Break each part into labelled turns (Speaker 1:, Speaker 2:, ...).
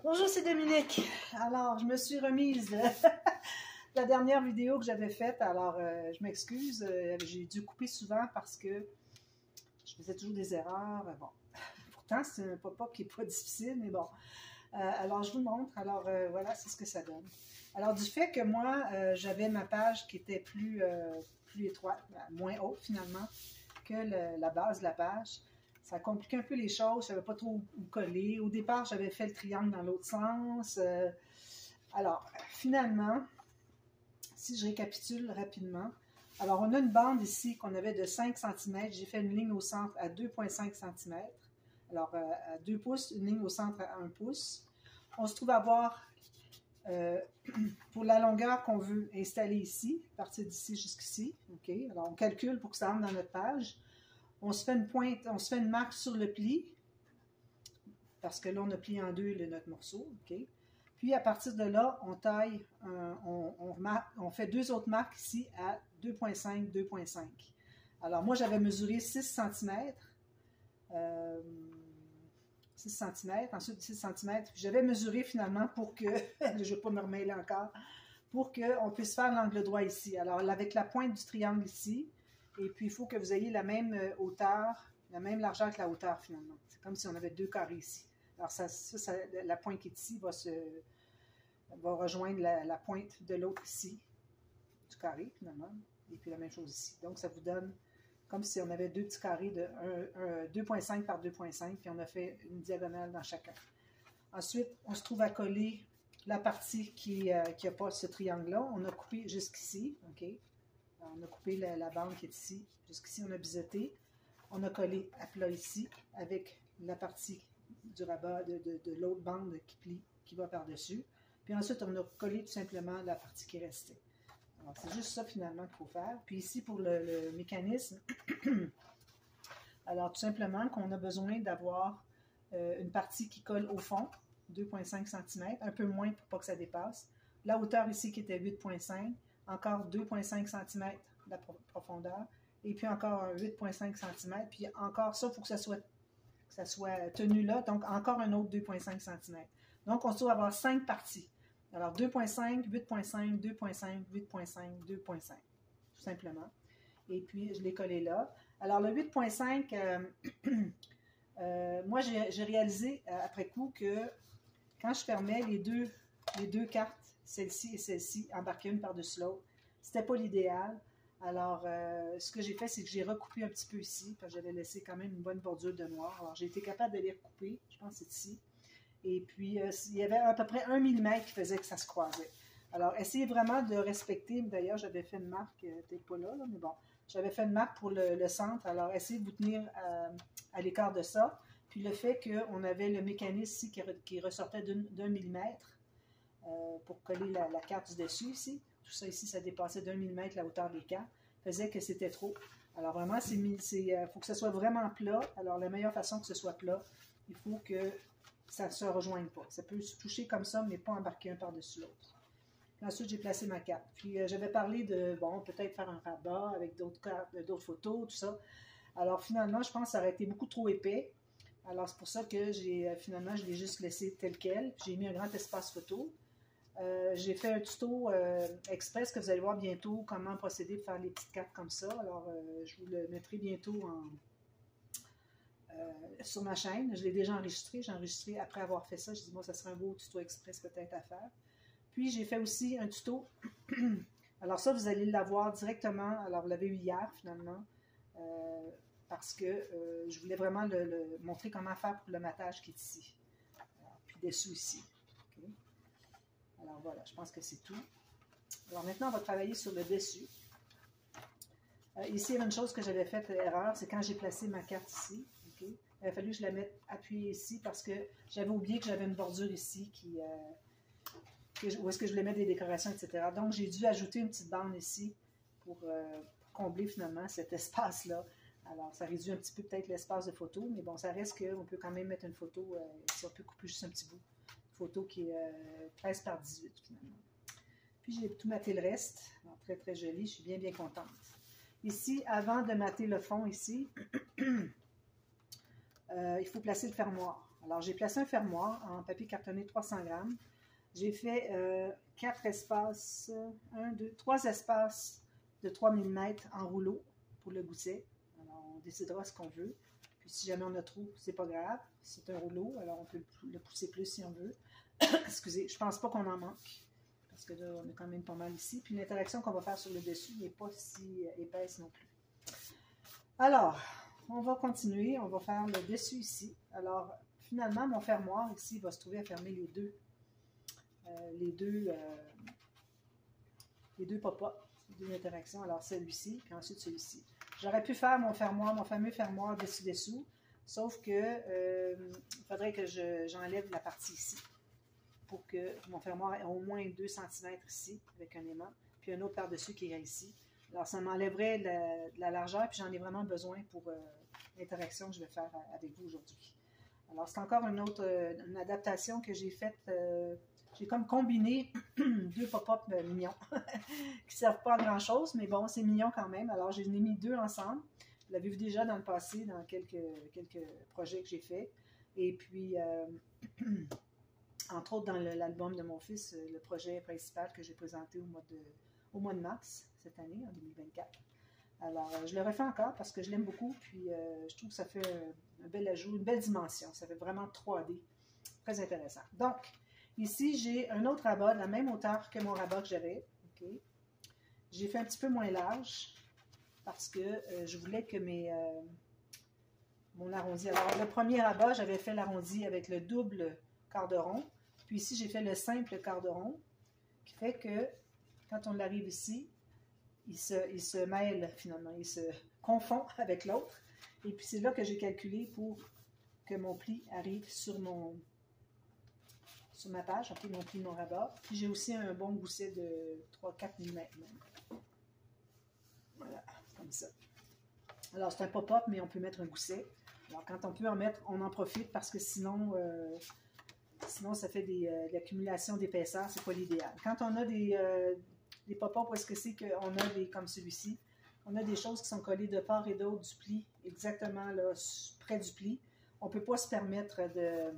Speaker 1: Bonjour, c'est Dominique. Alors, je me suis remise de la dernière vidéo que j'avais faite. Alors, je m'excuse. J'ai dû couper souvent parce que je faisais toujours des erreurs. Bon, pourtant, c'est un pop-up qui n'est pas difficile, mais bon. Alors, je vous montre. Alors, voilà, c'est ce que ça donne. Alors, du fait que moi, j'avais ma page qui était plus étroite, moins haute finalement, que la base de la page, ça compliquait un peu les choses, je ne savais pas trop où coller. Au départ, j'avais fait le triangle dans l'autre sens. Alors, finalement, si je récapitule rapidement, alors on a une bande ici qu'on avait de 5 cm. J'ai fait une ligne au centre à 2,5 cm. Alors, à 2 pouces, une ligne au centre à 1 pouce. On se trouve à avoir, pour la longueur qu'on veut installer ici, à partir d'ici jusqu'ici. OK? Alors, on calcule pour que ça rentre dans notre page. On se fait une pointe, on se fait une marque sur le pli, parce que là, on a plié en deux notre morceau. Okay? Puis, à partir de là, on taille, on fait deux autres marques ici à 2,5, 2,5. Alors, moi, j'avais mesuré 6 cm. 6 cm, ensuite 6 cm. J'avais mesuré finalement pour que, je ne vais pas me remêler encore, pour qu'on puisse faire l'angle droit ici. Alors, avec la pointe du triangle ici, et puis il faut que vous ayez la même hauteur, la même largeur que la hauteur finalement. C'est comme si on avait deux carrés ici. Alors, la pointe qui est ici va rejoindre la pointe de l'autre ici, du carré finalement, et puis la même chose ici. Donc, ça vous donne comme si on avait deux petits carrés de 2,5 par 2,5, puis on a fait une diagonale dans chacun. Ensuite, on se trouve à coller la partie qui n'a pas ce triangle-là. On a coupé jusqu'ici, OK? Alors, on a coupé la bande qui est ici. Jusqu'ici, on a biseauté. On a collé à plat ici avec la partie du rabat de l'autre bande qui plie, qui va par-dessus. Puis ensuite, on a collé tout simplement la partie qui est restée. Alors, c'est juste ça finalement qu'il faut faire. Puis ici, pour le mécanisme, alors tout simplement qu'on a besoin d'avoir une partie qui colle au fond, 2,5 cm, un peu moins pour pas que ça dépasse. La hauteur ici qui était 8,5, encore 2,5 cm de profondeur, et puis encore 8,5 cm, puis encore ça, il faut que ça soit tenu là, donc encore un autre 2,5 cm. Donc, on se trouve avoir 5 parties. Alors, 2,5, 8,5, 2,5, 8,5, 2,5, tout simplement. Et puis, je l'ai collé là. Alors, le 8,5, moi, j'ai réalisé après coup que quand je fermais les deux cartes, celle-ci et celle-ci, embarquées une par-dessus l'autre, c'était pas l'idéal. Alors, ce que j'ai fait, c'est que j'ai recoupé un petit peu ici, parce que j'avais laissé quand même une bonne bordure de noir. Alors, j'ai été capable de les recouper, je pense que c'est ici. Et puis, il y avait à peu près 1 mm qui faisait que ça se croisait. Alors, essayez vraiment de respecter. D'ailleurs, j'avais fait une marque, peut-être pas là, mais bon, j'avais fait une marque pour le centre. Alors, essayez de vous tenir à l'écart de ça. Puis, le fait qu'on avait le mécanisme ici qui ressortait d'1 millimètre pour coller la carte du dessus ici. Tout ça ici, ça dépassait d'1 millimètre la hauteur des cartes, faisait que c'était trop. Alors, vraiment, il faut que ce soit vraiment plat. Alors, la meilleure façon que ce soit plat, il faut que ça ne se rejoigne pas. Ça peut se toucher comme ça, mais pas embarquer un par-dessus l'autre. Ensuite, j'ai placé ma carte. Puis, j'avais parlé de, bon, peut-être faire un rabat avec d'autres photos, tout ça. Alors, finalement, je pense que ça aurait été beaucoup trop épais. Alors, c'est pour ça que finalement, je l'ai juste laissé tel quel. J'ai mis un grand espace photo. J'ai fait un tuto express que vous allez voir bientôt, comment procéder pour faire les petites cartes comme ça. Alors, je vous le mettrai bientôt sur ma chaîne. Je l'ai déjà enregistré. J'ai enregistré après avoir fait ça. Je dis, moi, ça serait un beau tuto express peut-être à faire. Puis, j'ai fait aussi un tuto. Alors ça, vous allez l'avoir directement. Alors, vous l'avez eu hier, finalement, parce que je voulais vraiment montrer comment faire pour le matage qui est ici. Alors, puis, dessous ici. Okay. Alors, voilà, je pense que c'est tout. Alors, maintenant, on va travailler sur le dessus. Ici, il y a une chose que j'avais faite erreur, c'est quand j'ai placé ma carte ici. Okay. Il a fallu que je la mette appuyée ici parce que j'avais oublié que j'avais une bordure ici où est-ce que je voulais mettre des décorations, etc. Donc, j'ai dû ajouter une petite bande ici pour combler finalement cet espace-là. Alors, ça réduit un petit peu peut-être l'espace de photo, mais bon, ça reste qu'on peut quand même mettre une photo, si on peut couper juste un petit bout. Une photo qui est 13 par 18 finalement. Puis, j'ai tout maté le reste. Alors, très, très joli. Je suis bien, bien contente. Ici, avant de mater le fond ici, il faut placer le fermoir. Alors, j'ai placé un fermoir en papier cartonné 300 grammes. J'ai fait 4 espaces, 3 espaces de 3 mm en rouleau pour le gousset. Alors, on décidera ce qu'on veut. Puis, si jamais on a trop, c'est pas grave. C'est un rouleau, alors on peut le pousser plus si on veut. Excusez, je pense pas qu'on en manque. Parce que là, on a quand même pas mal ici. Puis l'interaction qu'on va faire sur le dessus n'est pas si épaisse non plus. Alors, on va continuer. On va faire le dessus ici. Alors, finalement, mon fermoir ici va se trouver à fermer les deux pop-up, les deux interactions. Alors, celui-ci, puis ensuite celui-ci. J'aurais pu faire mon fameux fermoir dessus-dessous, sauf que il faudrait que j'enlève la partie ici, pour que mon fermoir ait au moins 2 cm ici, avec un aimant, puis un autre par-dessus qui irait ici. Alors, ça m'enlèverait de la largeur, puis j'en ai vraiment besoin pour l'interaction que je vais faire avec vous aujourd'hui. Alors, c'est encore une adaptation que j'ai faite. J'ai comme combiné 2 pop-up mignons, qui ne servent pas à grand-chose, mais bon, c'est mignon quand même. Alors, j'en ai mis 2 ensemble. Vous l'avez vu déjà dans le passé, dans quelques projets que j'ai faits. Et puis... entre autres, dans l'album de mon fils, le projet principal que j'ai présenté au mois de mars cette année, en 2024. Alors, je le refais encore parce que je l'aime beaucoup, puis je trouve que ça fait un bel ajout, une belle dimension. Ça fait vraiment 3D. Très intéressant. Donc, ici, j'ai un autre rabat de la même hauteur que mon rabat que j'avais. Okay. J'ai fait un petit peu moins large parce que je voulais que mon arrondi... Alors, le premier rabat, j'avais fait l'arrondi avec le double quart de rond. Puis ici, j'ai fait le simple quart de rond, qui fait que quand on arrive ici, il se mêle finalement, il se confond avec l'autre. Et puis c'est là que j'ai calculé pour que mon pli arrive sur ma page, okay, mon pli, mon rabat. Puis j'ai aussi un bon gousset de 3-4 mm même. Voilà, comme ça. Alors c'est un pop-up, mais on peut mettre un gousset. Alors quand on peut en mettre, on en profite parce que sinon... Sinon, ça fait de l'accumulation d'épaisseur, c'est pas l'idéal. Quand on a des pop-up, où est-ce que c'est qu'on a des, comme celui-ci, on a des choses qui sont collées de part et d'autre du pli, exactement là, près du pli. On ne peut pas se permettre de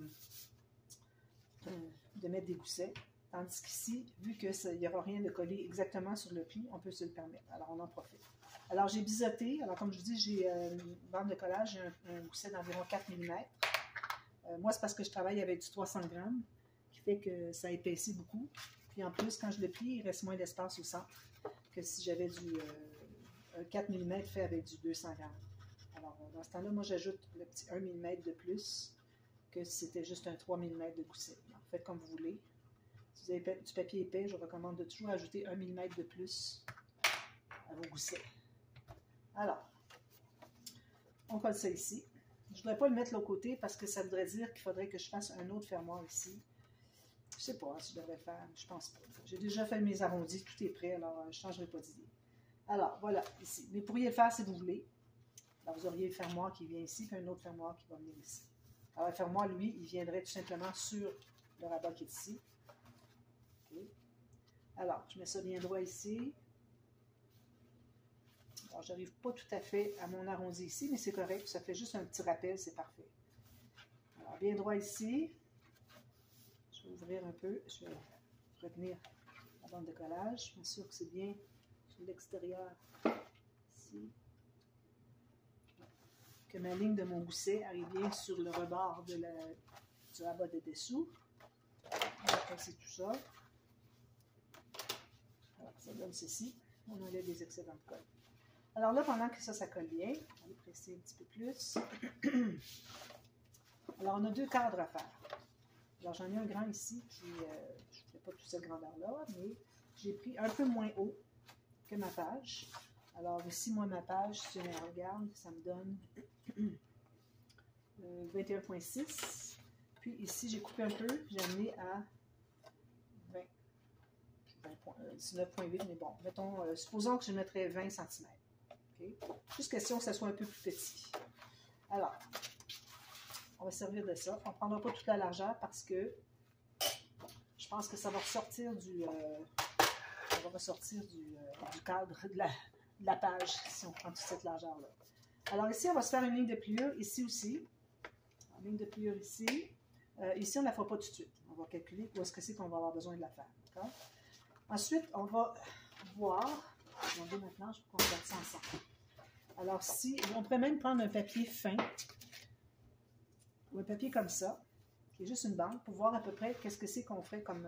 Speaker 1: mettre des goussets. Tandis qu'ici, vu qu'il n'y aura rien de collé exactement sur le pli, on peut se le permettre. Alors, on en profite. Alors, j'ai biseauté. Alors, comme je vous dis, j'ai une bande de collage, j'ai un gousset d'environ 4 mm. Moi, c'est parce que je travaille avec du 300 grammes, qui fait que ça épaissit beaucoup. Puis en plus, quand je le plie, il reste moins d'espace au centre que si j'avais un 4 mm fait avec du 200 grammes. Alors, dans ce temps-là, moi, j'ajoute le petit 1 mm de plus que si c'était juste un 3 mm de gousset. Alors, faites comme vous voulez. Si vous avez du papier épais, je recommande de toujours ajouter 1 mm de plus à vos goussets. Alors, on colle ça ici. Je ne voudrais pas le mettre de l'autre côté parce que ça voudrait dire qu'il faudrait que je fasse un autre fermoir ici. Je ne sais pas si je devrais faire, je pense pas. J'ai déjà fait mes arrondis, tout est prêt, alors je ne changerai pas d'idée. Alors, voilà, ici. Mais vous pourriez le faire si vous voulez. Alors, vous auriez le fermoir qui vient ici, puis un autre fermoir qui va venir ici. Alors, le fermoir, lui, il viendrait tout simplement sur le rabat qui est ici. Okay. Alors, je mets ça bien droit ici. Alors, je n'arrive pas tout à fait à mon arrondi ici, mais c'est correct. Ça fait juste un petit rappel, c'est parfait. Alors, bien droit ici. Je vais ouvrir un peu. Je vais retenir la bande de collage. Je m'assure que c'est bien sur l'extérieur ici. Que ma ligne de mon gousset arrive bien sur le rebord du rabat de dessous. Après, c'est tout ça. Alors, ça donne ceci. On enlève les excédents de colle. Alors là, pendant que ça colle bien, on va le presser un petit peu plus. Alors, on a 2 cadres à faire. Alors, j'en ai un grand ici qui, je ne fais pas toute cette grandeur-là, mais j'ai pris un peu moins haut que ma page. Alors ici, moi, ma page, si on regarde, ça me donne 21,6. Puis ici, j'ai coupé un peu, j'ai amené à 19,8, mais bon, mettons, supposons que je mettrais 20 cm. Okay? Juste question que ça soit un peu plus petit. Alors, on va servir de ça. On ne prendra pas toute la largeur parce que je pense que ça va ressortir du cadre de la page si on prend toute cette largeur-là. Alors ici, on va se faire une ligne de pliure ici aussi. Une ligne de pliure ici. Ici, on ne la fera pas tout de suite. On va calculer où est-ce que c'est qu'on va avoir besoin de la faire. Ensuite, on va voir. Regardez maintenant, je vais qu'on regarde ça ensemble. Alors, si on pourrait même prendre un papier fin, ou un papier comme ça, qui est juste une bande, pour voir à peu près qu'est-ce que c'est qu'on ferait comme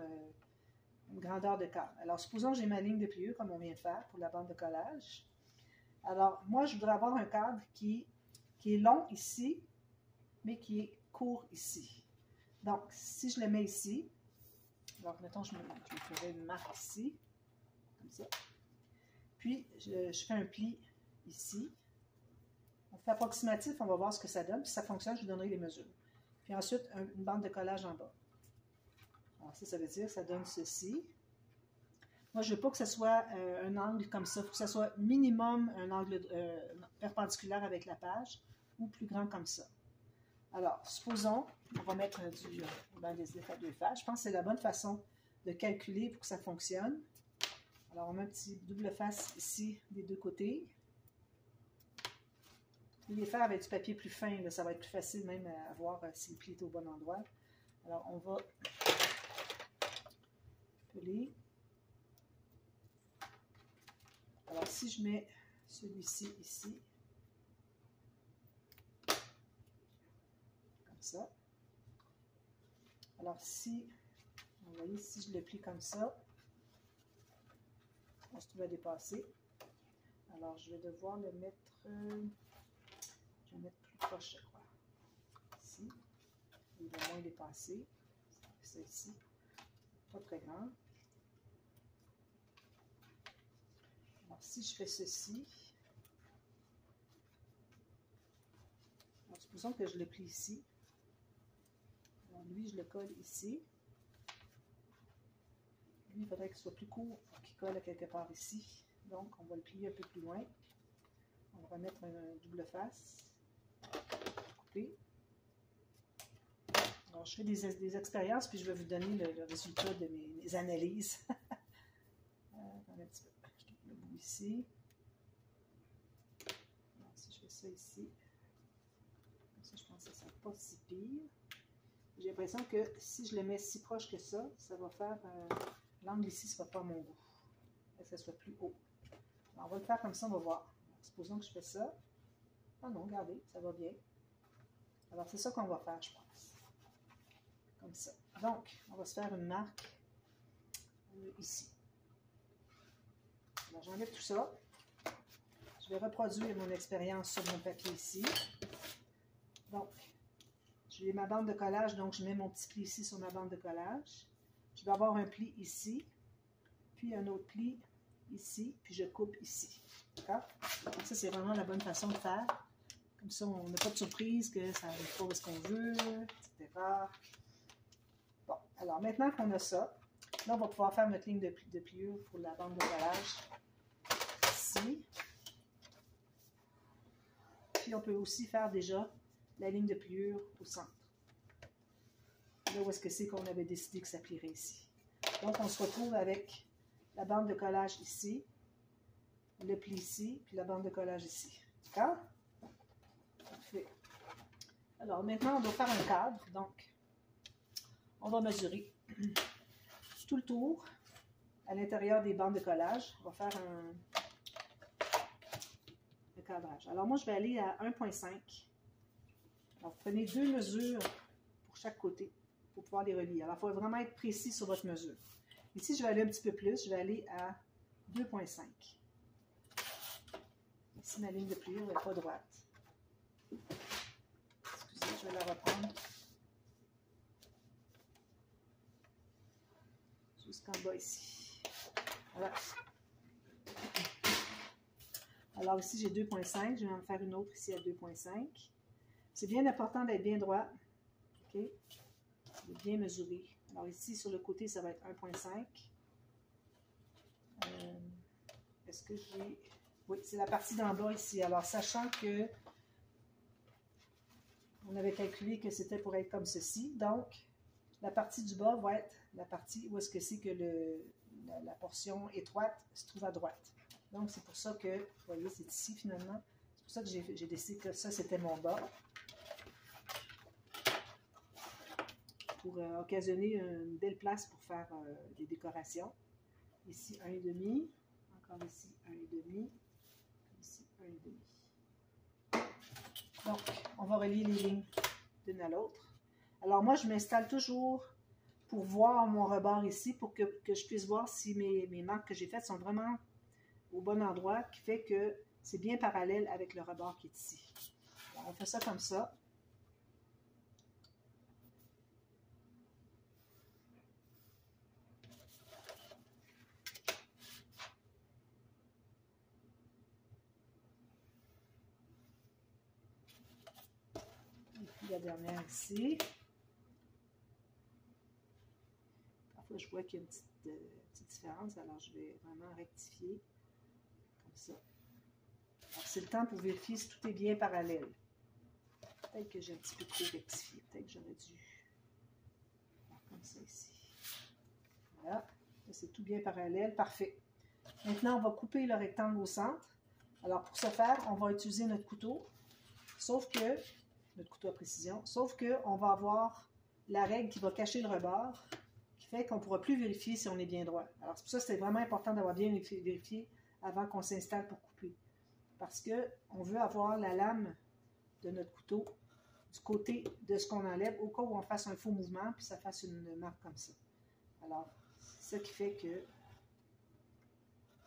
Speaker 1: une grandeur de cadre. Alors, supposons que j'ai ma ligne de pliure, comme on vient de faire, pour la bande de collage. Alors, moi, je voudrais avoir un cadre qui est long ici, mais qui est court ici. Donc, si je le mets ici, alors, mettons, je me ferai une marque ici, comme ça. Puis, je fais un pli ici. On fait approximatif, on va voir ce que ça donne. Si ça fonctionne, je vous donnerai les mesures. Puis ensuite, une bande de collage en bas. Alors, ça veut dire que ça donne ceci. Moi, je ne veux pas que ce soit un angle comme ça. Il faut que ce soit minimum un angle perpendiculaire avec la page ou plus grand comme ça. Alors, supposons, on va mettre des effets de face. Je pense que c'est la bonne façon de calculer pour que ça fonctionne. Alors, on met un petit double face ici des deux côtés. Vous pouvez les faire avec du papier plus fin, là, ça va être plus facile même à voir si le pli est au bon endroit. Alors, on va peler. Alors, si je mets celui-ci ici, comme ça. Alors, si, vous voyez, si je le plie comme ça, on se trouve à dépasser. Alors, je vais devoir le mettre, je vais le mettre plus proche, je crois. Ici, il va moins dépasser. Ça ici, pas très grand. Alors, si je fais ceci, alors, supposons que je le plie ici. Alors, lui, je le colle ici. Lui, il faudrait qu'il soit plus court pour qu'il colle à quelque part ici. Donc, on va le plier un peu plus loin. On va mettre un double face. Couper. Alors, je fais des expériences, puis je vais vous donner le résultat de mes analyses. Attendez un petit peu. Je coupe le bout ici. Alors, si je fais ça ici, comme ça, je pense que ça ne sera pas si pire. J'ai l'impression que si je le mets si proche que ça, ça va faire l'angle ici ne sera pas à mon goût. Que ça soit plus haut. Alors, on va le faire comme ça, on va voir. Alors, supposons que je fais ça. Ah non, regardez, ça va bien. Alors, c'est ça qu'on va faire, je pense. Comme ça. Donc, on va se faire une marque ici. Alors, j'enlève tout ça. Je vais reproduire mon expérience sur mon papier ici. Donc, j'ai ma bande de collage, donc je mets mon petit pli ici sur ma bande de collage. Je vais avoir un pli ici, puis un autre pli ici, puis je coupe ici. D'accord? Donc ça, c'est vraiment la bonne façon de faire. Comme ça, on n'a pas de surprise, que ça n'arrive pas où est-ce qu'on veut, etc. Bon, alors maintenant qu'on a ça, là, on va pouvoir faire notre ligne de pliure pour la bande de collage ici. Puis on peut aussi faire déjà la ligne de pliure au centre. Là où est-ce que c'est qu'on avait décidé que ça plierait ici. Donc, on se retrouve avec la bande de collage ici, le pli ici, puis la bande de collage ici. D'accord? Parfait. Alors, maintenant, on va faire un cadre. Donc, on va mesurer tout le tour à l'intérieur des bandes de collage. On va faire un cadrage. Alors, moi, je vais aller à 1,5. Alors, vous prenez 2 mesures pour chaque côté pour pouvoir les relier. Alors, il faut vraiment être précis sur votre mesure. Ici, je vais aller un petit peu plus. Je vais aller à 2,5. Ici, ma ligne de pliure n'est pas droite. Excusez, je vais la reprendre jusqu'en bas ici. Voilà. Alors ici, j'ai 2,5. Je vais en faire une autre ici à 2,5. C'est bien important d'être bien droit. OK? De bien mesurer. Alors ici, sur le côté, ça va être 1,5. Est-ce que j'ai... Oui, c'est la partie d'en bas ici. Alors, sachant que on avait calculé que c'était pour être comme ceci. Donc, la partie du bas va être la partie où est-ce que c'est que la portion étroite se trouve à droite. Donc, c'est pour ça que, vous voyez, c'est ici finalement. C'est pour ça que j'ai décidé que ça, c'était mon bas. pour occasionner une belle place pour faire des décorations. Ici, 1,5. Encore ici, 1,5. Ici, 1,5. Donc, on va relier les lignes d'une à l'autre. Alors, moi, je m'installe toujours pour voir mon rebord ici, pour que je puisse voir si mes marques que j'ai faites sont vraiment au bon endroit, qui fait que c'est bien parallèle avec le rebord qui est ici. Alors, on fait ça comme ça. Et puis la dernière ici. Parfois, je vois qu'il y a une petite différence, alors je vais vraiment rectifier comme ça. Alors, c'est le temps pour vérifier si tout est bien parallèle. Peut-être que j'ai un petit peu trop rectifié. Peut-être que j'aurais dû faire comme ça ici. Voilà. C'est tout bien parallèle. Parfait. Maintenant, on va couper le rectangle au centre. Alors, pour ce faire, on va utiliser notre couteau. Sauf que, notre couteau à précision, sauf qu'on va avoir la règle qui va cacher le rebord, qui fait qu'on ne pourra plus vérifier si on est bien droit. Alors, c'est pour ça que c'est vraiment important d'avoir bien vérifié avant qu'on s'installe pour couper. Parce qu'on veut avoir la lame de notre couteau du côté de ce qu'on enlève, au cas où on fasse un faux mouvement, puis ça fasse une marque comme ça. Alors, c'est ça qui fait que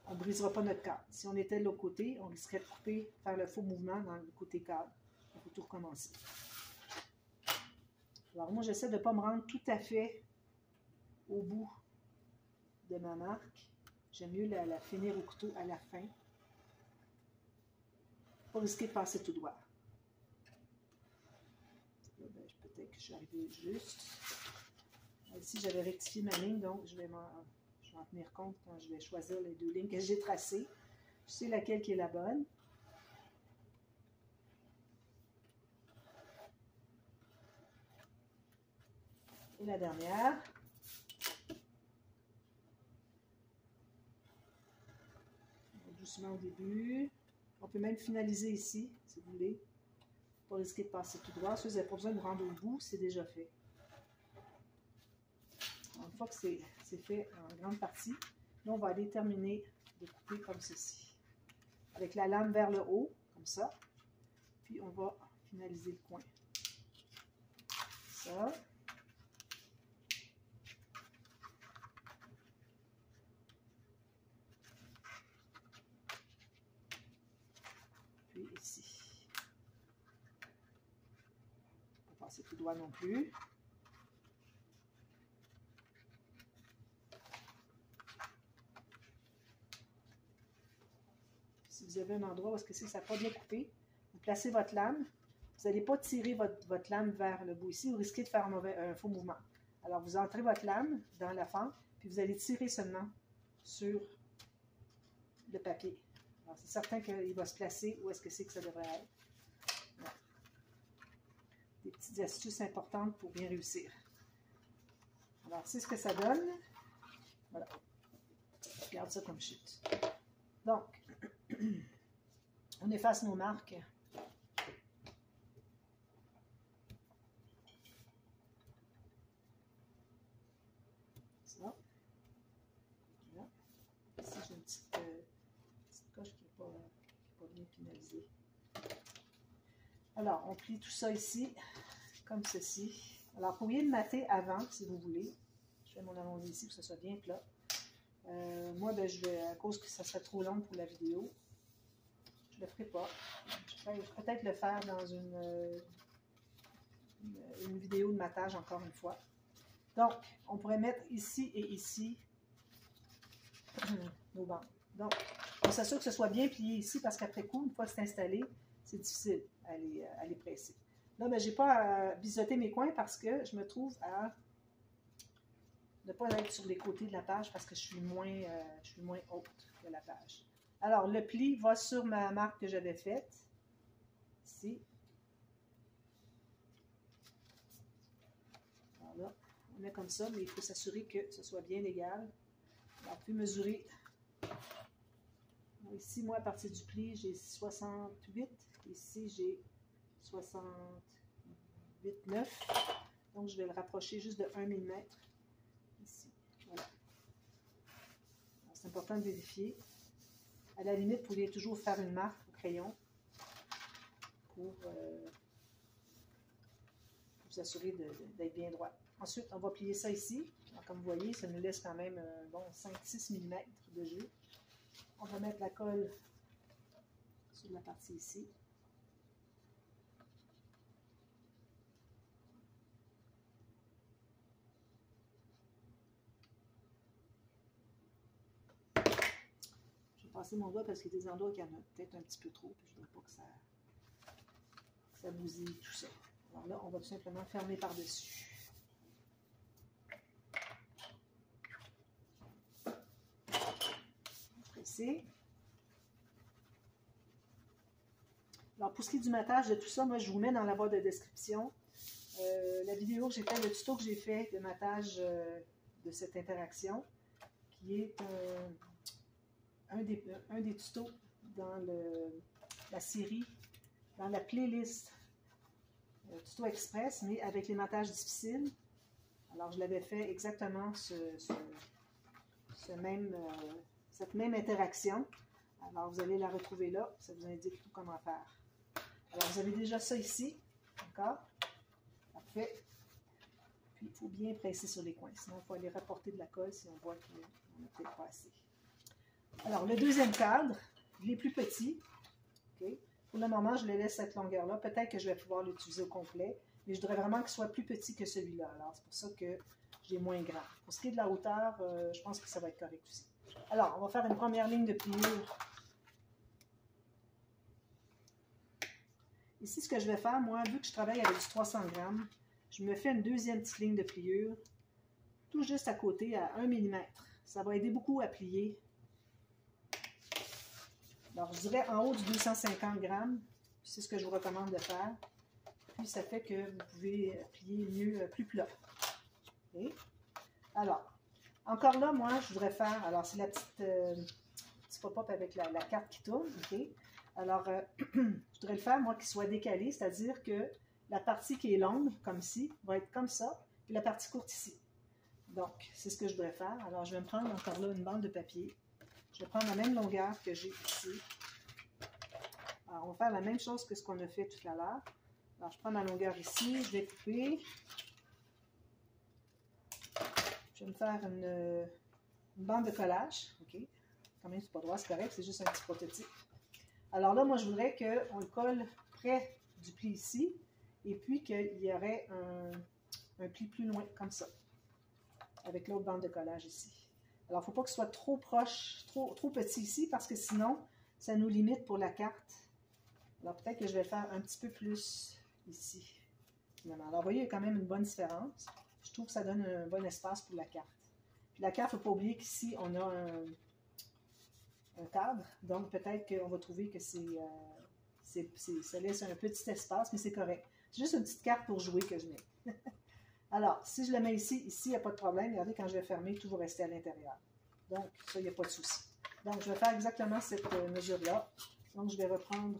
Speaker 1: on ne brisera pas notre cadre. Si on était de l'autre côté, on risquerait de couper, faire le faux mouvement dans le côté cadre. On peut tout recommencer. Alors moi, j'essaie de ne pas me rendre tout à fait au bout de ma marque. J'aime mieux la finir au couteau à la fin. Pour risquer de passer tout droit. Là, ben, peut-être que je suis arrivée juste. Ici, j'avais rectifié ma ligne, donc je vais en tenir compte quand je vais choisir les deux lignes que j'ai tracées. Je sais laquelle qui est la bonne. Et la dernière. Doucement au début. On peut même finaliser ici, si vous voulez, pour risquer de passer tout droit. Si vous n'avez pas besoin de vous rendre au bout, c'est déjà fait. Alors, une fois que c'est fait en grande partie, là, on va aller terminer de couper comme ceci. Avec la lame vers le haut, comme ça. Puis on va finaliser le coin. Ça. Puis ici. Pas passer tout droit non plus. Si vous avez un endroit où est-ce que ça n'a pas bien coupé, vous placez votre lame. Vous n'allez pas tirer votre lame vers le bout ici, vous risquez de faire un faux mouvement. Alors, vous entrez votre lame dans la fente, puis vous allez tirer seulement sur le papier. Alors, c'est certain qu'il va se placer où est-ce que c'est que ça devrait être. Voilà. Des petites astuces importantes pour bien réussir. Alors, c'est ce que ça donne. Voilà. Je garde ça comme chute. Donc, on efface nos marques. Ça. Voilà. Ici, j'ai une petite coche qui n'est pas bien finalisée. Alors, on plie tout ça ici, comme ceci. Alors, vous pourriez le mater avant, si vous voulez. Je fais mon arrondi ici pour que ce soit bien plat. Moi, ben, je vais, à cause que ça serait trop long pour la vidéo, je ne le ferai pas. Je vais peut-être le faire dans une vidéo de matage, encore une fois. Donc, on pourrait mettre ici et ici nos bandes. Donc, on s'assure que ce soit bien plié ici, parce qu'après coup, une fois que c'est installé, c'est difficile à les presser. Là, ben, je n'ai pas à biseauter mes coins parce que je me trouve à ne pas être sur les côtés de la page parce que je suis moins haute que la page. Alors, le pli va sur ma marque que j'avais faite, ici. Alors là, on met comme ça, mais il faut s'assurer que ce soit bien égal. Alors, on peut mesurer. Ici, moi, à partir du pli, j'ai 68. Ici, j'ai 68,9. Donc, je vais le rapprocher juste de 1 mm ici. Voilà. C'est important de vérifier. À la limite, vous pouvez toujours faire une marque au crayon pour vous assurer d'être bien droit. Ensuite, on va plier ça ici. Alors, comme vous voyez, ça nous laisse quand même bon, 5-6 mm de jeu. On va mettre la colle sur la partie ici. Je vais passer mon doigt parce qu'il y a des endroits qui en ont peut-être un petit peu trop, puis je ne veux pas que ça bousille tout ça. Alors là, on va tout simplement fermer par-dessus. Presser. Alors, pour ce qui est du matage de tout ça, moi, je vous mets dans la barre de description la vidéo que j'ai faite, le tuto que j'ai fait de matage de cette interaction, qui est un des tutos dans la série, dans la playlist tuto express, mais avec les matages difficiles. Alors, je l'avais fait exactement cette même interaction. Alors, vous allez la retrouver là, ça vous indique tout comment faire. Alors, vous avez déjà ça ici, d'accord? Parfait. Puis, il faut bien presser sur les coins, sinon il faut aller rapporter de la colle si on voit qu'on n'a peut-être pas assez. Alors, le deuxième cadre, il est plus petit. Okay? Pour le moment, je le laisse cette longueur-là. Peut-être que je vais pouvoir l'utiliser au complet, mais je voudrais vraiment qu'il soit plus petit que celui-là. Alors, c'est pour ça que j'ai moins grand. Pour ce qui est de la hauteur, je pense que ça va être correct aussi. Alors, on va faire une première ligne de pliure. Ici, ce que je vais faire, moi, vu que je travaille avec du 300 grammes, je me fais une deuxième petite ligne de pliure, tout juste à côté, à 1 mm. Ça va aider beaucoup à plier. Alors, je dirais en haut du 250 grammes, c'est ce que je vous recommande de faire. Puis, ça fait que vous pouvez plier mieux, plus plat. Okay? Alors, encore là, moi, je voudrais faire, alors c'est la petite pop-up avec la carte qui tourne, ok? Alors, je voudrais le faire, moi, qu'il soit décalé, c'est-à-dire que la partie qui est longue, comme ici, va être comme ça, puis la partie courte ici. Donc, c'est ce que je voudrais faire. Alors, je vais me prendre encore là une bande de papier. Je vais prendre la même longueur que j'ai ici. Alors, on va faire la même chose que ce qu'on a fait tout à l'heure. Alors, je prends ma longueur ici, je vais couper. Je vais me faire une bande de collage. OK? Quand même, c'est pas droit, c'est correct, c'est juste un petit prototype. Alors là, moi, je voudrais qu'on le colle près du pli ici, et puis qu'il y aurait un pli plus loin, comme ça, avec l'autre bande de collage ici. Alors, il ne faut pas que ce soit trop proche, trop petit ici, parce que sinon, ça nous limite pour la carte. Alors, peut-être que je vais faire un petit peu plus ici. Finalement. Alors, vous voyez, il y a quand même une bonne différence. Je trouve que ça donne un bon espace pour la carte. Puis la carte, il ne faut pas oublier qu'ici, on a un cadre. Donc, peut-être qu'on va trouver que ça laisse un petit espace, mais c'est correct. C'est juste une petite carte pour jouer que je mets. Alors, si je le mets ici, il n'y a pas de problème. Regardez, quand je vais fermer, tout va rester à l'intérieur. Donc, ça, il n'y a pas de souci. Donc, je vais faire exactement cette mesure-là. Donc, je vais reprendre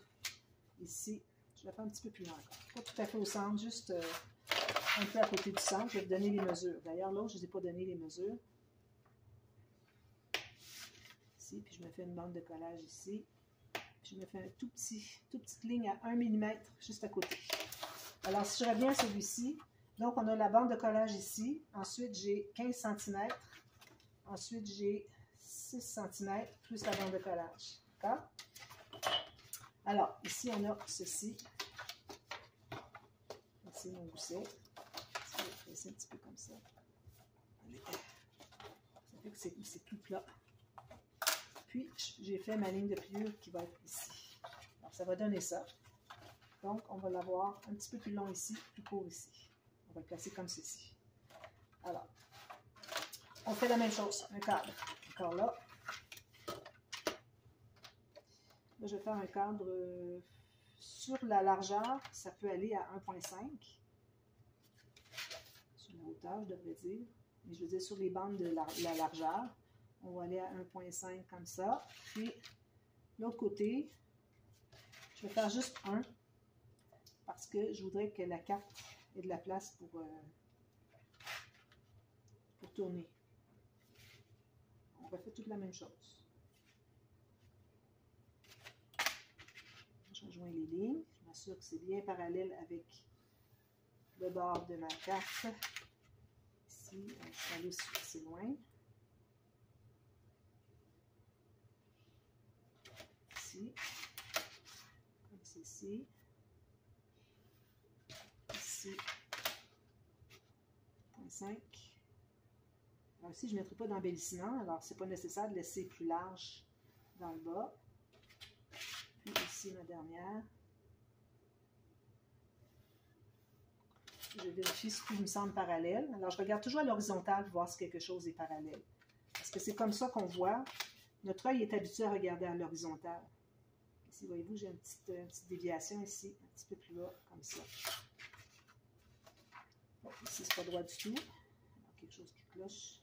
Speaker 1: ici. Je vais faire un petit peu plus loin encore. Pas tout à fait au centre, juste un peu à côté du centre. Je vais vous donner les mesures. D'ailleurs, l'autre, je ne vous ai pas donné les mesures. Ici, puis je me fais une bande de collage ici. Puis je me fais une toute petite ligne à 1 mm juste à côté. Alors, si je reviens à celui-ci, donc on a la bande de collage ici. Ensuite, j'ai 15 cm. Ensuite, j'ai 6 cm plus la bande de collage. D'accord? Alors, ici, on a ceci. Ici, mon gousset. Je vais presser un petit peu comme ça. Ça fait que c'est tout plat. Puis, j'ai fait ma ligne de pliure qui va être ici. Alors, ça va donner ça. Donc, on va l'avoir un petit peu plus long ici, plus court ici. On va le placer comme ceci. Alors, on fait la même chose. Un cadre. Encore là. Là, je vais faire un cadre sur la largeur. Ça peut aller à 1,5. Sur la hauteur, je devrais dire. Mais je veux dire sur les bandes de la largeur. On va aller à 1,5 comme ça. Puis, l'autre côté, je vais faire juste 1 parce que je voudrais que la carte ait de la place pour tourner. On refait toute la même chose. Je rejoins les lignes. Je m'assure que c'est bien parallèle avec le bord de ma carte. Ici, je suis allée assez loin. Ici, comme ceci. Ici, 0.5. Alors ici, je ne mettrai pas d'embellissement, alors ce n'est pas nécessaire de laisser plus large dans le bas. Puis ici, ma dernière. Je vérifie ce qui me semble parallèle. Alors, je regarde toujours à l'horizontale pour voir si quelque chose est parallèle. Parce que c'est comme ça qu'on voit. Notre œil est habitué à regarder à l'horizontale. Ici, voyez-vous, j'ai une petite déviation ici, un petit peu plus bas, comme ça. Bon, ici, c'est pas droit du tout. Alors, quelque chose qui cloche.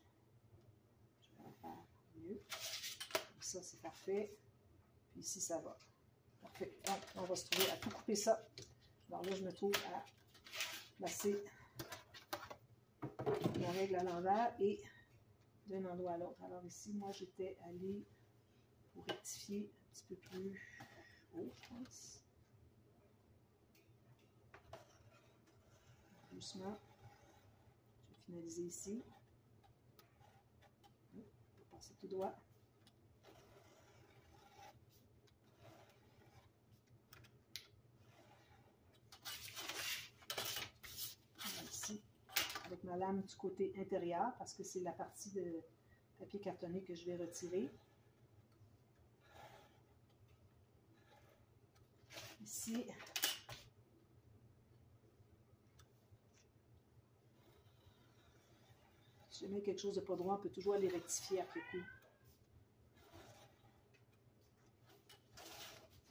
Speaker 1: Je vais en faire mieux. Comme ça, c'est parfait. Puis ici, ça va. Parfait. Donc, on va se trouver à tout couper ça. Alors là, je me trouve à placer la règle à l'envers et d'un endroit à l'autre. Alors ici, moi, j'étais allée pour rectifier un petit peu plus haut, je pense. Doucement. Je vais finaliser ici. On va passer tout droit. Ici, avec ma lame du côté intérieur, parce que c'est la partie de papier cartonné que je vais retirer. Ici, si jamais quelque chose de pas droit, on peut toujours aller rectifier après coup.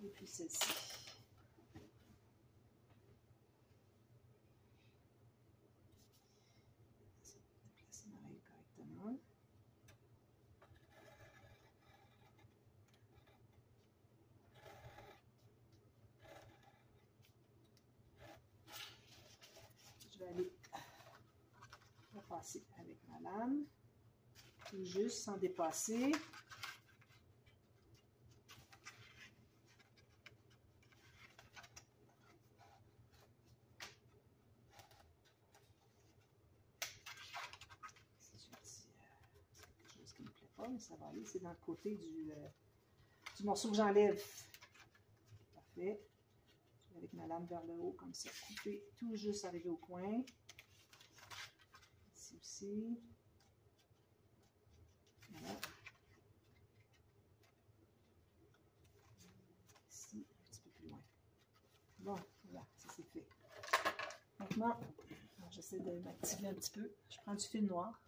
Speaker 1: Et puis celle-ci. Placer ma règle correctement. Je vais aller repasser avec ma lame, tout juste sans dépasser. Quelque chose qui ne me plaît pas, mais ça va aller. C'est dans le côté du morceau que j'enlève. Parfait. Je vais avec ma lame vers le haut, comme ça. Couper tout juste arriver au coin. Ici aussi. Voilà. Ici, un petit peu plus loin. Bon, voilà, ça c'est fait. Maintenant, j'essaie de m'activer un petit peu. Je prends du fil noir.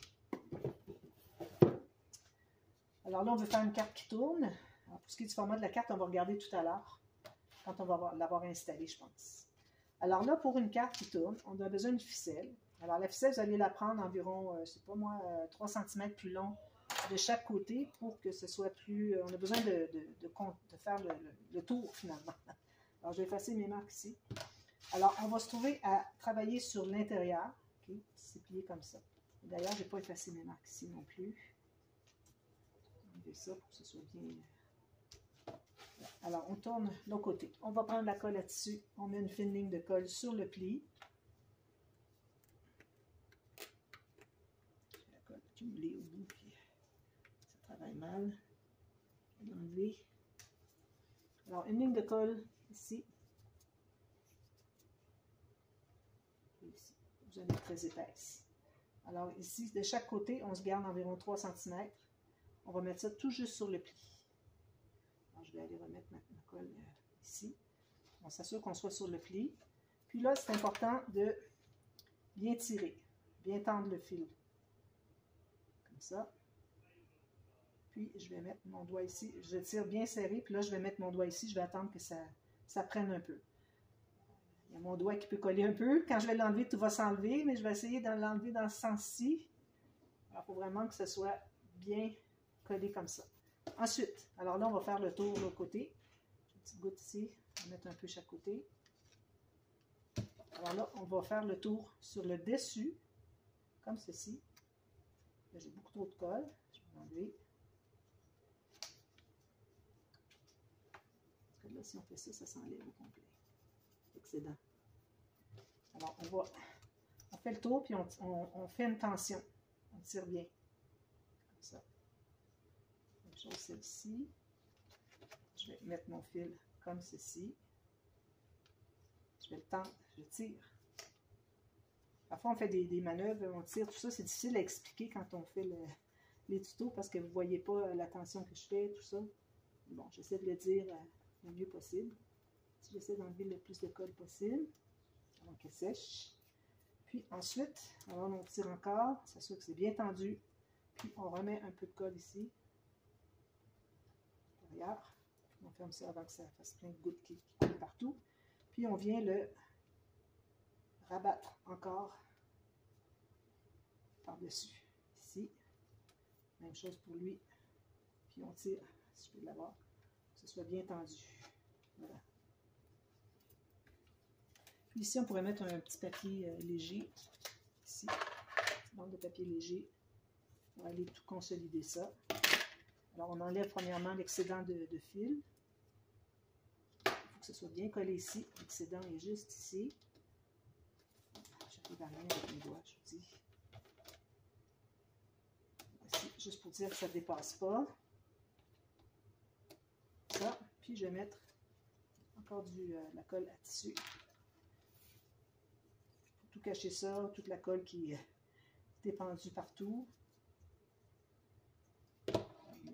Speaker 1: Alors là, on veut faire une carte qui tourne. Alors, pour ce qui est du format de la carte, on va regarder tout à l'heure, quand on va l'avoir installée, je pense. Alors là, pour une carte qui tourne, on a besoin d'une ficelle. Alors la ficelle, vous allez la prendre environ, je ne sais pas moi, 3 cm plus long de chaque côté pour que ce soit plus... on a besoin de faire le tour finalement. Alors je vais effacer mes marques ici. Alors on va se trouver à travailler sur l'intérieur. Okay? C'est plié comme ça. D'ailleurs, je n'ai pas effacé mes marques ici non plus. On va ça pour que ce soit bien... Alors, on tourne de l'autre côté. On va prendre la colle à tissu. On met une fine ligne de colle sur le pli. La colle accumulée au bout, puis ça travaille mal. Je vais l'enlever. Alors, une ligne de colle ici. Et ici. Vous avez très épaisse. Alors, ici, de chaque côté, on se garde environ 3 cm. On va mettre ça tout juste sur le pli. Alors, je vais aller remettre ma colle ici. On s'assure qu'on soit sur le pli. Puis là, c'est important de bien tirer, bien tendre le fil. Comme ça. Puis, je vais mettre mon doigt ici. Je tire bien serré. Puis là, je vais mettre mon doigt ici. Je vais attendre que ça prenne un peu. Il y a mon doigt qui peut coller un peu. Quand je vais l'enlever, tout va s'enlever. Mais je vais essayer de l'enlever dans ce sens-ci. Alors, il faut vraiment que ce soit bien collé comme ça. Ensuite, alors là, on va faire le tour de l'autre côté. J'ai une petite goutte ici. On va mettre un peu chaque côté. Alors là, on va faire le tour sur le dessus, comme ceci. J'ai beaucoup trop de colle. Je vais l'enlever. Parce que là, si on fait ça, ça s'enlève au complet. Excédent. Alors, on fait le tour, puis on fait une tension. On tire bien. Comme ça. Même chose celle-ci. Je vais mettre mon fil comme ceci. Je vais le tendre, je tire. Parfois, on fait des manœuvres, on tire, tout ça. C'est difficile à expliquer quand on fait les tutos parce que vous ne voyez pas la tension que je fais, tout ça. Bon, j'essaie de le dire le mieux possible. J'essaie d'enlever le plus de colle possible avant qu'elle sèche. Puis ensuite, alors on tire encore, s'assure que c'est bien tendu. Puis on remet un peu de colle ici, derrière. On ferme ça avant que ça fasse plein de gouttes qui coulent partout. Puis on vient le rabattre encore par-dessus, ici. Même chose pour lui. Puis on tire, si je peux l'avoir, que ce soit bien tendu. Voilà. Puis ici, on pourrait mettre un petit papier léger. Ici, une petite bande de papier léger. On va aller tout consolider ça. Alors, on enlève premièrement l'excédent de fil. Il faut que ce soit bien collé ici. L'excédent est juste ici. J'arrive à rien avec mes doigts, je vous dis. Voici, juste pour dire que ça ne dépasse pas. Ça. Puis, je vais mettre encore la colle à tissu. Tout cacher ça, toute la colle qui est épandue partout.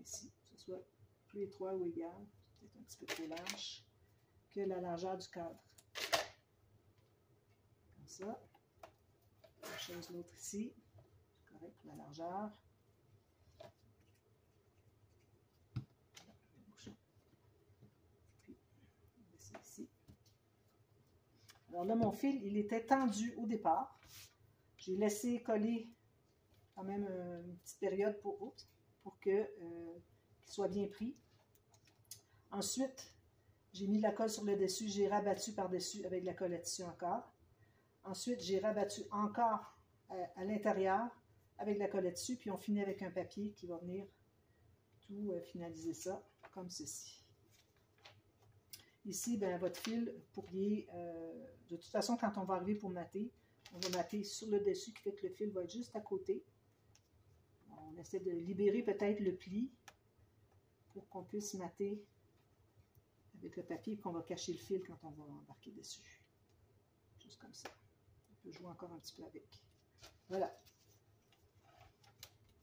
Speaker 1: Ici, que ce soit plus étroit ou égal, peut-être un petit peu trop large, que la largeur du cadre. Comme ça. Même chose l'autre ici. C'est correct pour la largeur. Puis, on va laisser ici. Alors là, mon fil, il était tendu au départ. J'ai laissé coller quand même une petite période pour qu'il soit bien pris. Ensuite, j'ai mis de la colle sur le dessus, j'ai rabattu par-dessus avec de la colle à tissu encore. Ensuite, j'ai rabattu encore à l'intérieur avec de la colle à tissu, puis on finit avec un papier qui va venir tout finaliser ça, comme ceci. Ici, ben, votre fil, vous pourriez, de toute façon, quand on va arriver pour mater, on va mater sur le dessus, qui fait que le fil va être juste à côté. On essaie de libérer peut-être le pli pour qu'on puisse mater avec le papier et qu'on va cacher le fil quand on va embarquer dessus. Juste comme ça. On peut jouer encore un petit peu avec. Voilà.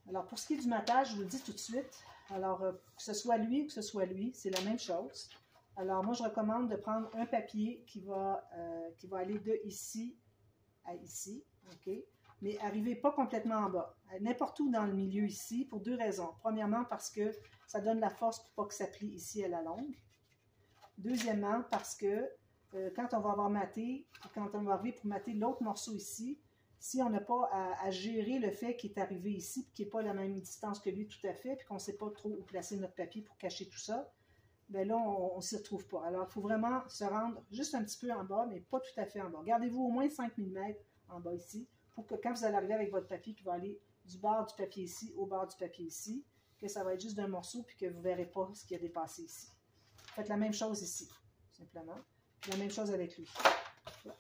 Speaker 1: Alors, pour ce qui est du matage, je vous le dis tout de suite. Alors, que ce soit lui ou que ce soit lui, c'est la même chose. Alors, moi, je recommande de prendre un papier qui va aller de ici à ici, OK? Mais arrivez pas complètement en bas. N'importe où dans le milieu ici, pour deux raisons. Premièrement, parce que ça donne la force pour pas que ça plie ici à la longue. Deuxièmement, parce que quand on va avoir maté, quand on va arriver pour mater l'autre morceau ici, si on n'a pas à gérer le fait qu'il est arrivé ici, puis qu'il n'est pas à la même distance que lui tout à fait, puis qu'on ne sait pas trop où placer notre papier pour cacher tout ça, bien là, on ne s'y retrouve pas. Alors, il faut vraiment se rendre juste un petit peu en bas, mais pas tout à fait en bas. Gardez-vous au moins 5 mm en bas ici, pour que quand vous allez arriver avec votre papier qui va aller du bord du papier ici au bord du papier ici, que ça va être juste d'un morceau, puis que vous ne verrez pas ce qui a dépassé ici. Faites la même chose ici, simplement. Puis la même chose avec lui. Voilà.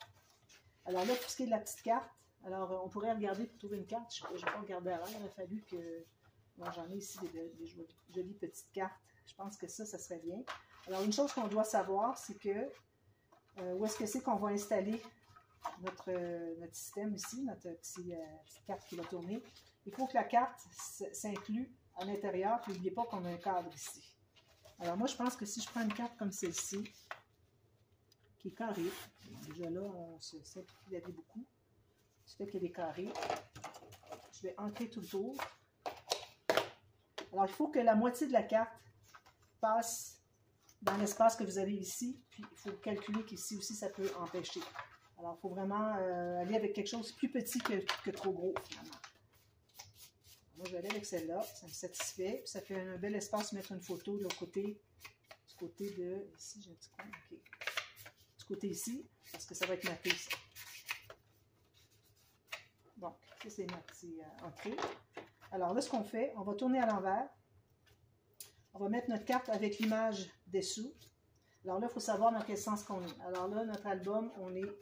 Speaker 1: Alors là, pour ce qui est de la petite carte, alors on pourrait regarder pour trouver une carte. Je ne vais pas regarder avant, il aurait fallu que... Bon, j'en ai ici des jolies petites cartes. Je pense que ça serait bien. Alors, une chose qu'on doit savoir, c'est que où est-ce que c'est qu'on va installer notre système ici, notre petite carte qui va tourner. Il faut que la carte s'inclue à l'intérieur, puis n'oubliez pas qu'on a un cadre ici. Alors, moi, je pense que si je prends une carte comme celle-ci, qui est carrée, déjà là, on se simplifie la vie beaucoup. Du fait qu'il y a des carrés, je vais ancrer tout le tour. Alors, il faut que la moitié de la carte passe dans l'espace que vous avez ici, puis il faut calculer qu'ici aussi, ça peut empêcher. Alors, il faut vraiment aller avec quelque chose de plus petit que trop gros, finalement. Moi, je vais aller avec celle-là, ça me satisfait. Puis ça fait un bel espace pour mettre une photo de l'autre côté, du côté de... Ici, j'ai un petit coin, OK. Du côté ici, parce que ça va être maté, ça. Donc, ça, c'est ancré. Alors là, ce qu'on fait, on va tourner à l'envers. On va mettre notre carte avec l'image dessous. Alors là, il faut savoir dans quel sens qu'on est. Alors là, notre album, on est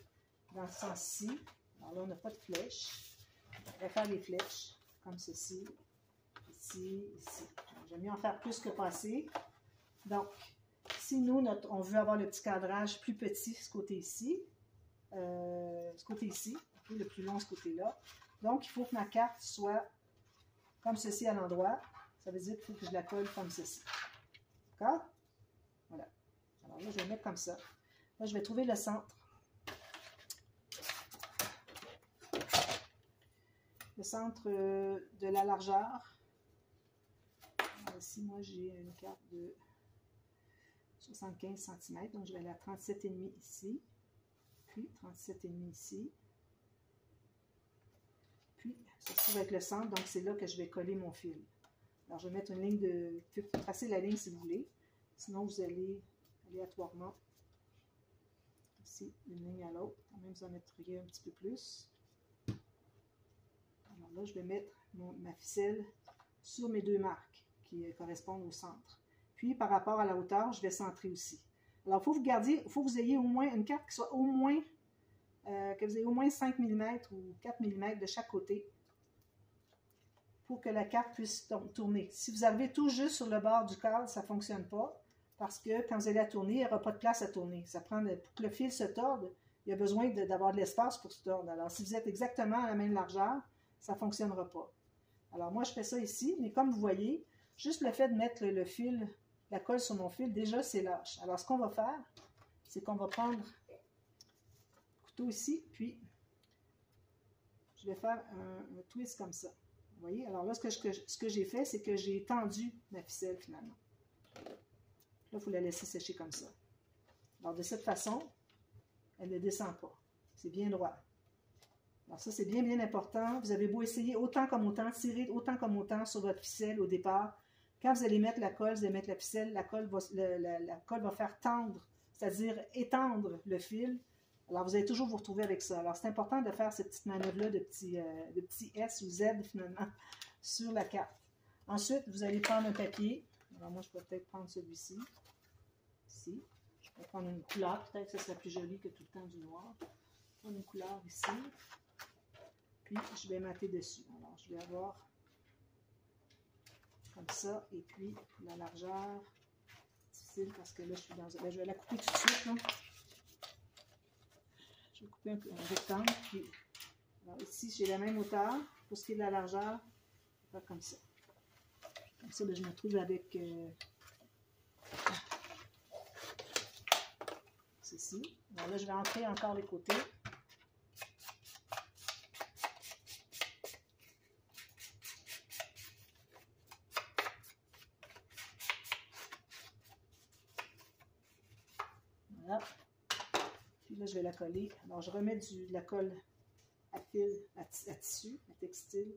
Speaker 1: dans ce sens-ci. Alors là, on n'a pas de flèche. On va faire des flèches, comme ceci, ici, ici. J'aime mieux en faire plus que passer. Donc, si nous, on veut avoir le petit cadrage plus petit, ce côté ici, le plus long, ce côté-là. Donc, il faut que ma carte soit comme ceci à l'endroit. Ça veut dire qu'il faut que je la colle comme ceci. D'accord? Voilà. Alors là, je vais mettre comme ça. Là, je vais trouver le centre. Le centre de la largeur. Alors, ici, moi, j'ai une carte de 75 cm. Donc, je vais aller à 37,5 ici. Puis, 37,5 ici. Puis, ça se trouve avec le centre. Donc, c'est là que je vais coller mon fil. Alors, je vais mettre une ligne de... Vous pouvez tracer la ligne si vous voulez. Sinon, vous allez aléatoirement ici, une ligne à l'autre. Quand même, vous en mettriez un petit peu plus. Alors là, je vais mettre ma ficelle sur mes deux marques qui correspondent au centre. Puis, par rapport à la hauteur, je vais centrer aussi. Alors, il faut que vous ayez au moins une carte qui soit au moins, que vous ayez au moins 5 mm ou 4 mm de chaque côté pour que la carte puisse tourner. Si vous arrivez tout juste sur le bord du cadre, ça ne fonctionne pas parce que quand vous allez la tourner, il n'y aura pas de place à tourner. Ça prend, pour que le fil se torde, il y a besoin d'avoir de l'espace pour se tordre. Alors, si vous êtes exactement à la même largeur, ça ne fonctionnera pas. Alors, moi, je fais ça ici, mais comme vous voyez, juste le fait de mettre le fil, la colle sur mon fil, déjà, c'est lâche. Alors, ce qu'on va faire, c'est qu'on va prendre le couteau ici, puis je vais faire un twist comme ça. Vous voyez? Alors là, ce que j'ai fait, c'est que j'ai tendu ma ficelle, finalement. Là, il faut la laisser sécher comme ça. Alors, de cette façon, elle ne descend pas. C'est bien droit. Alors ça, c'est bien, bien important. Vous avez beau essayer autant comme autant, tirer autant comme autant sur votre ficelle au départ. Quand vous allez mettre la colle, vous allez mettre la ficelle, la colle va faire tendre, c'est-à-dire étendre le fil. Alors, vous allez toujours vous retrouver avec ça. Alors, c'est important de faire cette petite manœuvre-là de petit S ou Z, finalement, sur la carte. Ensuite, vous allez prendre un papier. Alors, moi, je peux peut-être prendre celui-ci. Ici. Je peux prendre une couleur. Peut-être que ça serait plus joli que tout le temps du noir. Je vais prendre une couleur ici. Puis, je vais mater dessus. Alors, je vais avoir comme ça. Et puis, la largeur. Difficile parce que là, je suis dans... Là, je vais la couper tout de suite, là. Je vais couper un rectangle. Puis, alors ici, j'ai la même hauteur. Pour ce qui est de la largeur, je vais faire comme ça. Comme ça, là, je me trouve avec ceci. Alors là, je vais entrer encore les côtés. Voilà. Puis là, je vais la coller. Alors, je remets de la colle à fil, à tissu, à textile,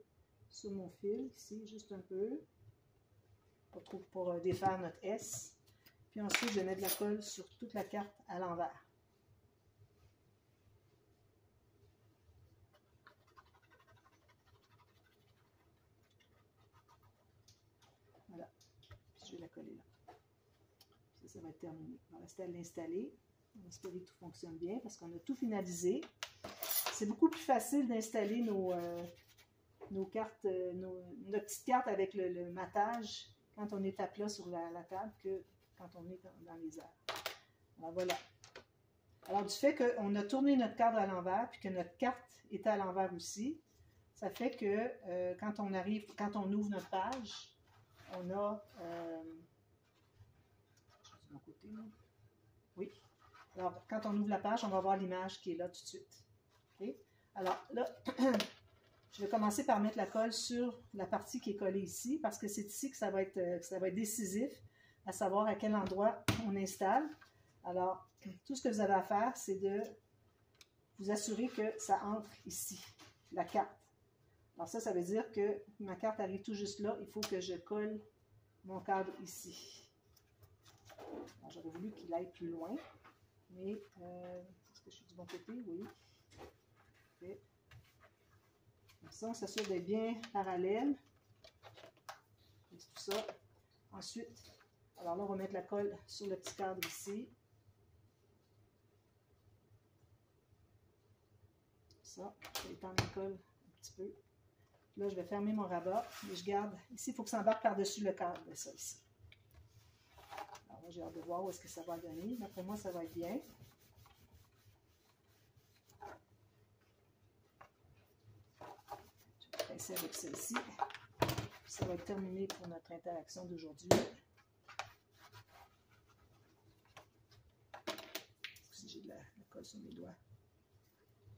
Speaker 1: sur mon fil, ici, juste un peu, pour défaire notre S. Puis ensuite, je mets de la colle sur toute la carte à l'envers. Voilà. Puis je vais la coller là. Ça va être terminé. On va rester à l'installer. On va espérer que tout fonctionne bien parce qu'on a tout finalisé. C'est beaucoup plus facile d'installer nos cartes, notre petite carte avec le matage quand on est à plat sur la table que quand on est dans les airs. Alors voilà. Alors du fait qu'on a tourné notre cadre à l'envers puis que notre carte était à l'envers aussi, ça fait que quand on ouvre notre page, on a... je mon côté, là. Oui. Alors quand on ouvre la page, on va voir l'image qui est là tout de suite. Okay? Alors là, je vais commencer par mettre la colle sur la partie qui est collée ici, parce que c'est ici que ça va être décisif, à savoir à quel endroit on installe. Alors, tout ce que vous avez à faire, c'est de vous assurer que ça entre ici, la carte. Alors ça veut dire que ma carte arrive tout juste là, il faut que je colle mon cadre ici. J'aurais voulu qu'il aille plus loin, mais est-ce que je suis du bon côté? Oui. Okay. Comme ça, on s'assure d'être bien parallèle. ça. Ensuite, alors là, on va mettre la colle sur le petit cadre ici. Ça, je vais étendre la colle un petit peu. Là, je vais fermer mon rabat, mais je garde. Ici, il faut que ça embarque par-dessus le cadre de ça ici. Alors là, j'ai hâte de voir où est-ce que ça va donner. D'après moi, ça va être bien. Je vais pincer avec celle-ci. Ça va être terminé pour notre interaction d'aujourd'hui. Si j'ai de la colle sur mes doigts.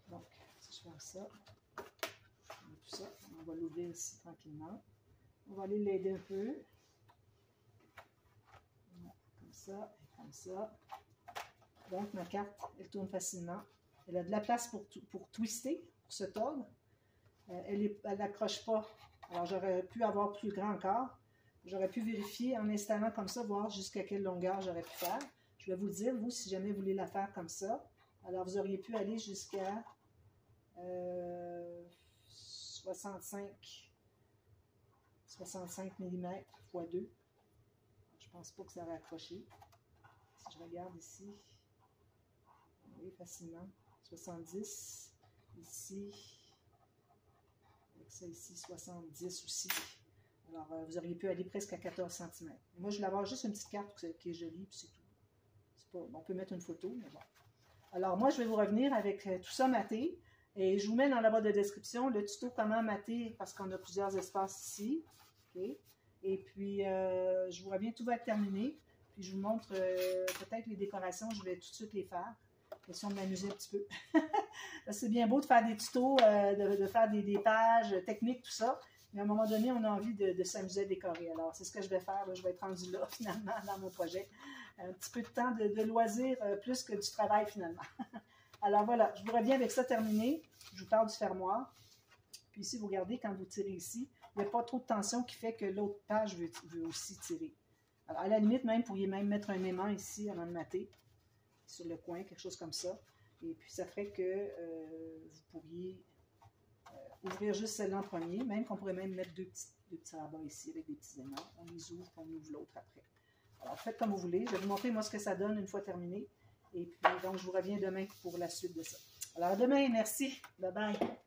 Speaker 1: Donc, si je fais ça, tout ça, on va l'ouvrir ici tranquillement. On va aller l'aider un peu. Voilà, comme ça et comme ça. Donc, ma carte, elle tourne facilement. Elle a de la place pour twister, pour se tordre. Elle n'accroche pas. Alors, j'aurais pu avoir plus grand encore. J'aurais pu vérifier en installant comme ça, voir jusqu'à quelle longueur j'aurais pu faire. Je vais vous dire, vous, si jamais vous voulez la faire comme ça, alors vous auriez pu aller jusqu'à 65 mm x 2. Je pense pas que ça va accrocher. Si je regarde ici, oui, facilement. 70. Ici, avec ça ici, 70 aussi. Alors, vous auriez pu aller presque à 14 cm. Moi, je vais avoir juste une petite carte qui est jolie, puis c'est tout. Bon, on peut mettre une photo, mais bon. Alors, moi, je vais vous revenir avec tout ça maté. Et je vous mets dans la barre de description le tuto comment mater, parce qu'on a plusieurs espaces ici. Okay? Et puis, je vous reviens, tout va être terminé. Puis, je vous montre peut-être les décorations, je vais tout de suite les faire. Question de m'amuser un petit peu. C'est bien beau de faire des tutos, de faire des pages techniques, tout ça. Mais à un moment donné, on a envie de s'amuser à décorer. Alors, c'est ce que je vais faire. Là, je vais être rendue là, finalement, dans mon projet. Un petit peu de temps de loisir plus que du travail, finalement. Alors, voilà, je vous reviens avec ça terminé. Je vous parle du fermoir. Puis ici, vous regardez, quand vous tirez ici, il n'y a pas trop de tension qui fait que l'autre page veut aussi tirer. Alors, à la limite, même, vous pourriez même mettre un aimant ici avant de mater, sur le coin, quelque chose comme ça. Et puis, ça ferait que vous pourriez ouvrir juste celle-là en premier, même qu'on pourrait même mettre deux petits rabats ici avec des petits aimants. On les ouvre, on ouvre l'autre après. Alors, faites comme vous voulez. Je vais vous montrer, moi, ce que ça donne une fois terminé. Et puis, donc, je vous reviens demain pour la suite de ça. Alors, à demain. Merci. Bye bye.